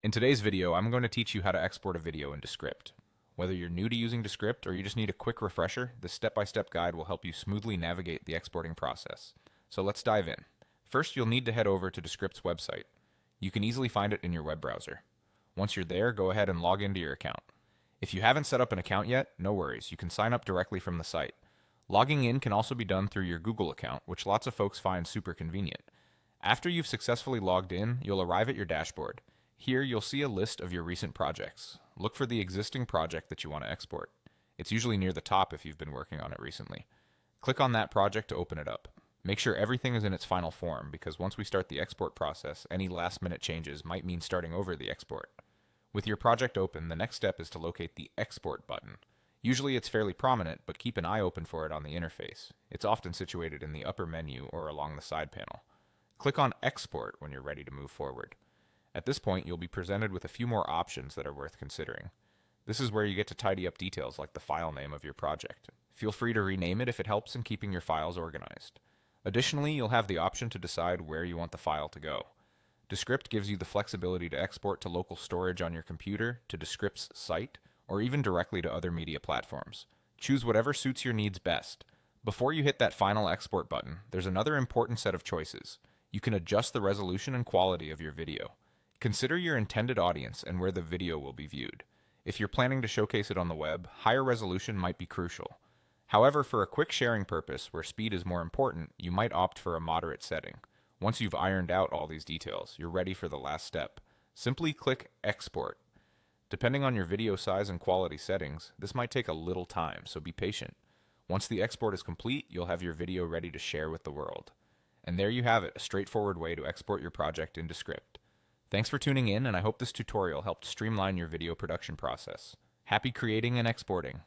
In today's video, I'm going to teach you how to export a video into Descript. Whether you're new to using Descript or you just need a quick refresher, this step-by-step guide will help you smoothly navigate the exporting process. So let's dive in. First, you'll need to head over to Descript's website. You can easily find it in your web browser. Once you're there, go ahead and log into your account. If you haven't set up an account yet, no worries, you can sign up directly from the site. Logging in can also be done through your Google account, which lots of folks find super convenient. After you've successfully logged in, you'll arrive at your dashboard. Here, you'll see a list of your recent projects. Look for the existing project that you want to export. It's usually near the top if you've been working on it recently. Click on that project to open it up. Make sure everything is in its final form, because once we start the export process, any last-minute changes might mean starting over the export. With your project open, the next step is to locate the Export button. Usually it's fairly prominent, but keep an eye open for it on the interface. It's often situated in the upper menu or along the side panel. Click on Export when you're ready to move forward. At this point, you'll be presented with a few more options that are worth considering. This is where you get to tidy up details like the file name of your project. Feel free to rename it if it helps in keeping your files organized. Additionally, you'll have the option to decide where you want the file to go. Descript gives you the flexibility to export to local storage on your computer, to Descript's site, or even directly to other media platforms. Choose whatever suits your needs best. Before you hit that final export button, there's another important set of choices. You can adjust the resolution and quality of your video. Consider your intended audience and where the video will be viewed. If you're planning to showcase it on the web, higher resolution might be crucial. However, for a quick sharing purpose where speed is more important, you might opt for a moderate setting. Once you've ironed out all these details, you're ready for the last step. Simply click Export. Depending on your video size and quality settings, this might take a little time, so be patient. Once the export is complete, you'll have your video ready to share with the world. And there you have it, a straightforward way to export your project into Descript. Thanks for tuning in, and I hope this tutorial helped streamline your video production process. Happy creating and exporting!